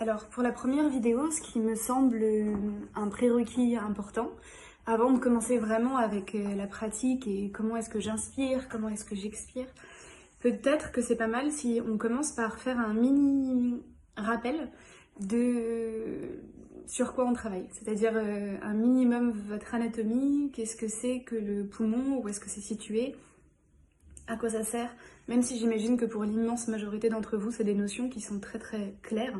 Alors pour la première vidéo, ce qui me semble un prérequis important, avant de commencer vraiment avec la pratique et comment est-ce que j'inspire, comment est-ce que j'expire, peut-être que c'est pas mal si on commence par faire un mini rappel de sur quoi on travaille. C'est-à-dire un minimum votre anatomie, qu'est-ce que c'est que le poumon, où est-ce que c'est situé, à quoi ça sert, même si j'imagine que pour l'immense majorité d'entre vous, c'est des notions qui sont très très claires.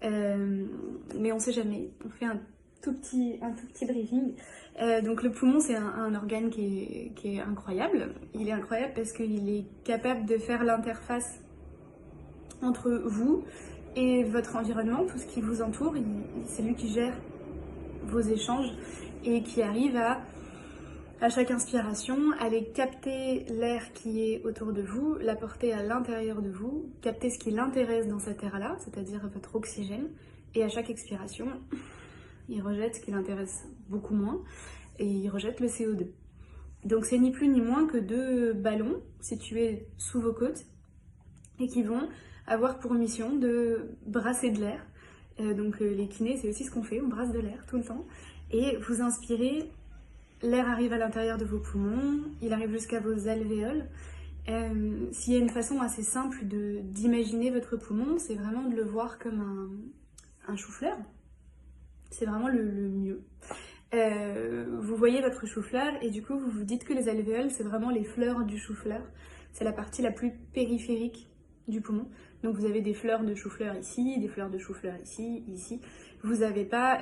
Mais on sait jamais, on fait un tout petit briefing. Donc le poumon, c'est un organe qui est incroyable. Il est incroyable parce qu'il est capable de faire l'interface entre vous et votre environnement, tout ce qui vous entoure. C'est lui qui gère vos échanges et qui arrive à chaque inspiration, aller capter l'air qui est autour de vous, l'apporter à l'intérieur de vous, capter ce qui l'intéresse dans cette air-là, c'est-à-dire votre oxygène, et à chaque expiration, il rejette ce qui l'intéresse beaucoup moins, et il rejette le CO2. Donc c'est ni plus ni moins que deux ballons situés sous vos côtes, et qui vont avoir pour mission de brasser de l'air. Donc les kinés, c'est aussi ce qu'on fait, on brasse de l'air tout le temps, et vous inspirez. L'air arrive à l'intérieur de vos poumons, il arrive jusqu'à vos alvéoles. S'il y a une façon assez simple d'imaginer votre poumon, c'est vraiment de le voir comme un chou-fleur. C'est vraiment le mieux. Vous voyez votre chou-fleur et du coup vous vous dites que les alvéoles, c'est vraiment les fleurs du chou-fleur. C'est la partie la plus périphérique du poumon. Donc vous avez des fleurs de chou-fleur ici, des fleurs de chou-fleur ici, ici. Vous n'avez pas...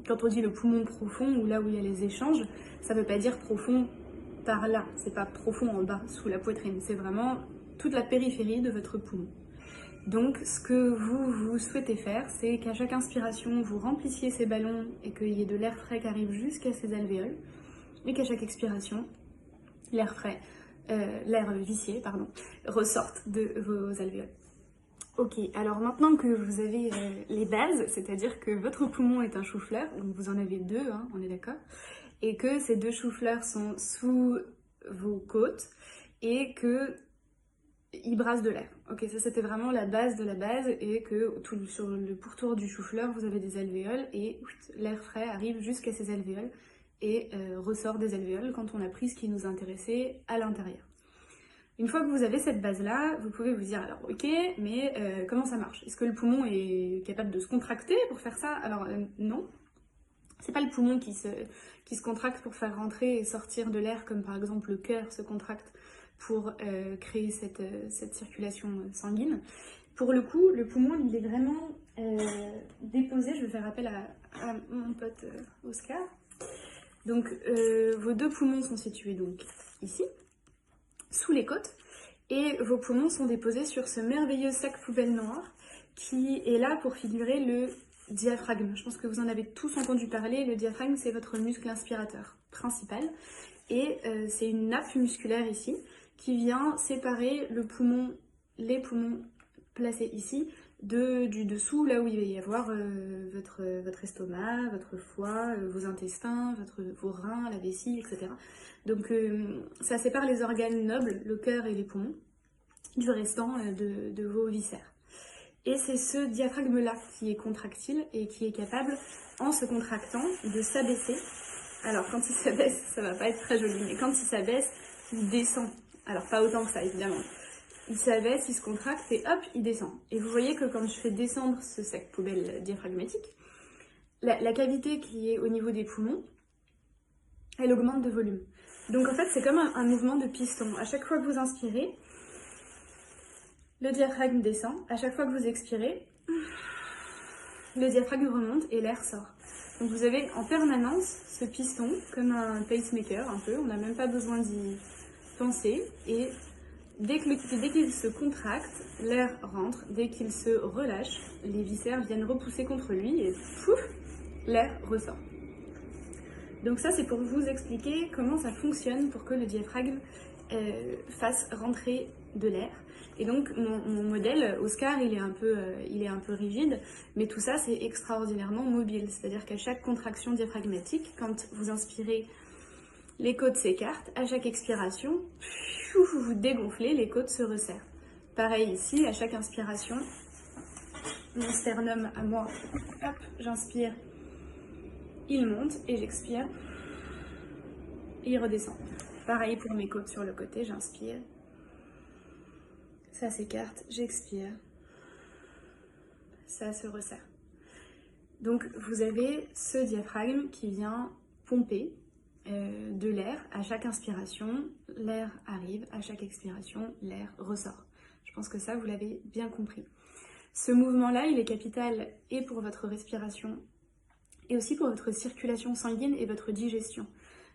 Quand on dit le poumon profond, ou là où il y a les échanges, ça ne veut pas dire profond par là, c'est pas profond en bas, sous la poitrine, c'est vraiment toute la périphérie de votre poumon. Donc ce que vous souhaitez faire, c'est qu'à chaque inspiration, vous remplissiez ces ballons et qu'il y ait de l'air frais qui arrive jusqu'à ces alvéoles, et qu'à chaque expiration, l'air frais, l'air vicié, pardon, ressorte de vos alvéoles. Ok, alors maintenant que vous avez les bases, c'est-à-dire que votre poumon est un chou-fleur, donc vous en avez deux, hein, on est d'accord, et que ces deux choux-fleurs sont sous vos côtes et qu'ils brassent de l'air. Ok, ça c'était vraiment la base de la base et que sur le pourtour du chou-fleur, vous avez des alvéoles et l'air frais arrive jusqu'à ces alvéoles et ressort des alvéoles quand on a pris ce qui nous intéressait à l'intérieur. Une fois que vous avez cette base-là, vous pouvez vous dire, alors ok, mais comment ça marche? Est-ce que le poumon est capable de se contracter pour faire ça? Alors non, c'est pas le poumon qui se contracte pour faire rentrer et sortir de l'air, comme par exemple le cœur se contracte pour créer cette circulation sanguine. Pour le coup, le poumon, il est vraiment déposé, je vais faire appel à mon pote Oscar. Donc vos deux poumons sont situés donc ici, sous les côtes, et vos poumons sont déposés sur ce merveilleux sac poubelle noir qui est là pour figurer le diaphragme. Je pense que vous en avez tous entendu parler. Le diaphragme, c'est votre muscle inspirateur principal et c'est une nappe musculaire ici qui vient séparer les poumons placés ici du dessous, là où il va y avoir votre estomac, votre foie, vos intestins, vos reins, la vessie, etc. Donc ça sépare les organes nobles, le cœur et les poumons, du restant de vos viscères. Et c'est ce diaphragme-là qui est contractile et qui est capable, en se contractant, de s'abaisser. Alors quand il s'abaisse, ça va pas être très joli, mais quand il s'abaisse, il descend. Alors pas autant que ça, évidemment. Il s'abaisse, il se contracte et hop, il descend. Et vous voyez que quand je fais descendre ce sac poubelle diaphragmatique, la cavité qui est au niveau des poumons, elle augmente de volume. Donc en fait, c'est comme un mouvement de piston. À chaque fois que vous inspirez, le diaphragme descend. À chaque fois que vous expirez, le diaphragme remonte et l'air sort. Donc vous avez en permanence ce piston, comme un pacemaker un peu. On n'a même pas besoin d'y penser. Et dès qu'il se contracte, l'air rentre. Dès qu'il se relâche, les viscères viennent repousser contre lui et pouf, l'air ressort. Donc ça, c'est pour vous expliquer comment ça fonctionne pour que le diaphragme fasse rentrer de l'air. Et donc mon modèle, Oscar, il est un peu rigide, mais tout ça, c'est extraordinairement mobile. C'est-à-dire qu'à chaque contraction diaphragmatique, quand vous inspirez, les côtes s'écartent. À chaque expiration, vous dégonflez, les côtes se resserrent. Pareil ici, à chaque inspiration, mon sternum à moi. Hop, j'inspire, il monte et j'expire et il redescend. Pareil pour mes côtes sur le côté, j'inspire, ça s'écarte, j'expire, ça se resserre. Donc vous avez ce diaphragme qui vient pomper de l'air à chaque inspiration, l'air arrive, à chaque expiration, l'air ressort. Je pense que ça, vous l'avez bien compris. Ce mouvement-là, il est capital et pour votre respiration et aussi pour votre circulation sanguine et votre digestion.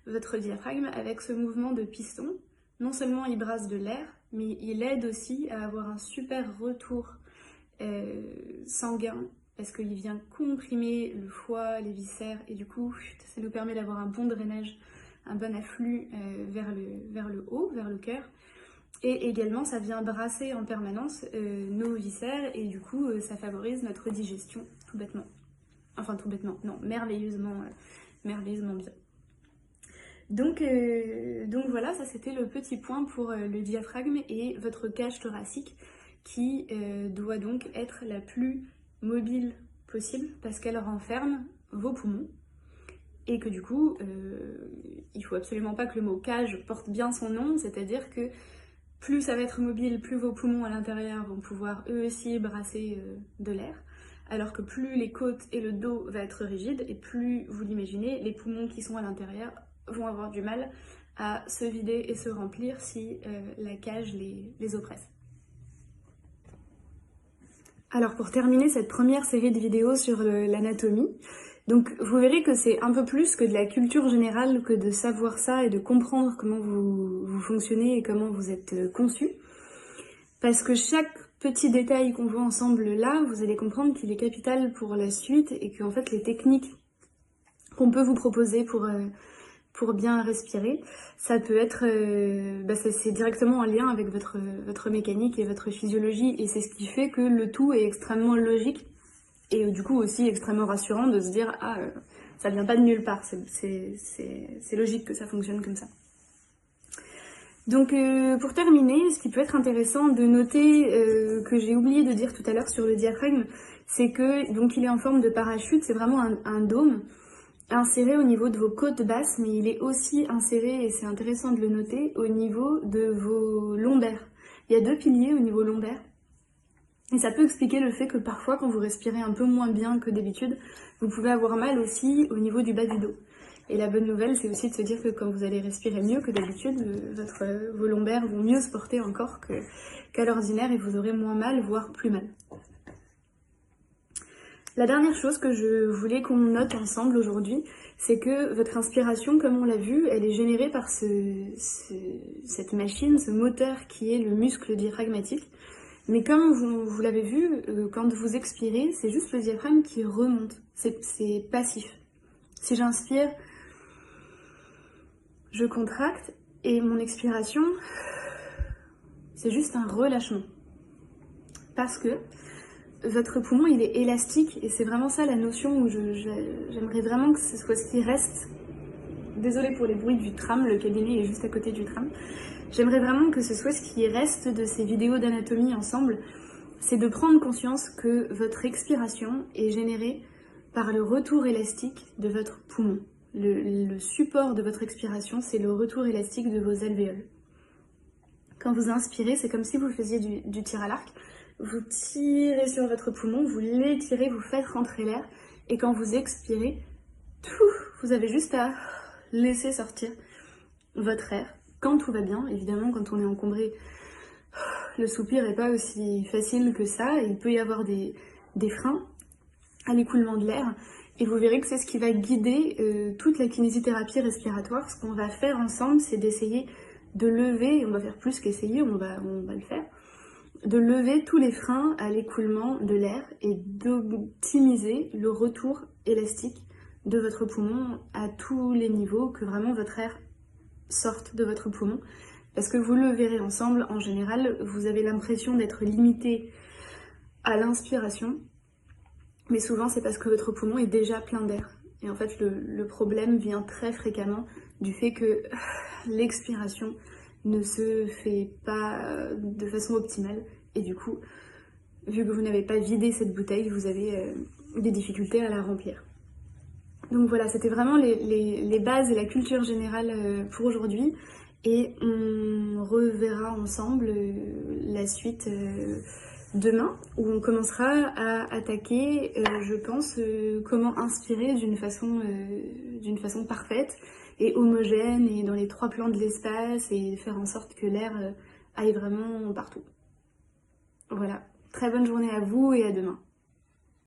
Votre diaphragme, avec ce mouvement de piston, non seulement il brasse de l'air, mais il aide aussi à avoir un super retour sanguin, parce qu'il vient comprimer le foie, les viscères, et du coup, ça nous permet d'avoir un bon drainage, un bon afflux vers le haut, vers le cœur. Et également, ça vient brasser en permanence nos viscères, et du coup, ça favorise notre digestion, tout bêtement. Enfin, tout bêtement, non, merveilleusement bien. Donc voilà, ça c'était le petit point pour le diaphragme et votre cage thoracique qui doit donc être la plus mobile possible parce qu'elle renferme vos poumons et que du coup, il faut absolument pas que le mot cage porte bien son nom, c'est-à-dire que plus ça va être mobile, plus vos poumons à l'intérieur vont pouvoir eux aussi brasser de l'air, alors que plus les côtes et le dos va être rigides et plus, vous l'imaginez, les poumons qui sont à l'intérieur vont avoir du mal à se vider et se remplir si la cage les oppresse. Alors pour terminer cette première série de vidéos sur l'anatomie, donc vous verrez que c'est un peu plus que de la culture générale que de savoir ça et de comprendre comment vous fonctionnez et comment vous êtes conçu. Parce que chaque petit détail qu'on voit ensemble là, vous allez comprendre qu'il est capital pour la suite et qu'en fait les techniques qu'on peut vous proposer pour bien respirer, ça peut être, c'est directement en lien avec votre mécanique et votre physiologie et c'est ce qui fait que le tout est extrêmement logique et du coup aussi extrêmement rassurant de se dire ça vient pas de nulle part, c'est logique que ça fonctionne comme ça. Donc pour terminer, ce qui peut être intéressant de noter que j'ai oublié de dire tout à l'heure sur le diaphragme, c'est que donc il est en forme de parachute, c'est vraiment un dôme inséré au niveau de vos côtes basses, mais il est aussi inséré, et c'est intéressant de le noter, au niveau de vos lombaires. Il y a deux piliers au niveau lombaire, et ça peut expliquer le fait que parfois, quand vous respirez un peu moins bien que d'habitude, vous pouvez avoir mal aussi au niveau du bas du dos. Et la bonne nouvelle, c'est aussi de se dire que quand vous allez respirer mieux que d'habitude, vos lombaires vont mieux se porter encore qu'à l'ordinaire, et vous aurez moins mal, voire plus mal. La dernière chose que je voulais qu'on note ensemble aujourd'hui, c'est que votre inspiration, comme on l'a vu, elle est générée par cette machine, ce moteur qui est le muscle diaphragmatique. Mais comme vous l'avez vu, quand vous expirez, c'est juste le diaphragme qui remonte, c'est passif. Si j'inspire, je contracte et mon expiration, c'est juste un relâchement. Parce que votre poumon, il est élastique et c'est vraiment ça la notion où j'aimerais vraiment que ce soit ce qui reste. Désolée pour les bruits du tram, le cabinet est juste à côté du tram. J'aimerais vraiment que ce soit ce qui reste de ces vidéos d'anatomie ensemble, c'est de prendre conscience que votre expiration est générée par le retour élastique de votre poumon. Le support de votre expiration, c'est le retour élastique de vos alvéoles. Quand vous inspirez, c'est comme si vous faisiez du tir à l'arc. Vous tirez sur votre poumon, vous l'étirez, vous faites rentrer l'air. Et quand vous expirez, vous avez juste à laisser sortir votre air. Quand tout va bien, évidemment, quand on est encombré, le soupir n'est pas aussi facile que ça. Il peut y avoir des freins à l'écoulement de l'air. Et vous verrez que c'est ce qui va guider toute la kinésithérapie respiratoire. Ce qu'on va faire ensemble, c'est d'essayer de lever, et on va faire plus qu'essayer, on va le faire, de lever tous les freins à l'écoulement de l'air et d'optimiser le retour élastique de votre poumon à tous les niveaux, que vraiment votre air sorte de votre poumon. Parce que vous le verrez ensemble, en général, vous avez l'impression d'être limité à l'inspiration, mais souvent c'est parce que votre poumon est déjà plein d'air. Et en fait, le problème vient très fréquemment du fait que l'expiration ne se fait pas de façon optimale. Et du coup, vu que vous n'avez pas vidé cette bouteille, vous avez des difficultés à la remplir. Donc voilà, c'était vraiment les bases et la culture générale pour aujourd'hui. Et on reverra ensemble la suite demain, où on commencera à attaquer, je pense, comment inspirer d'une façon parfaite et homogène et dans les 3 plans de l'espace et faire en sorte que l'air aille vraiment partout. Voilà, très bonne journée à vous et à demain.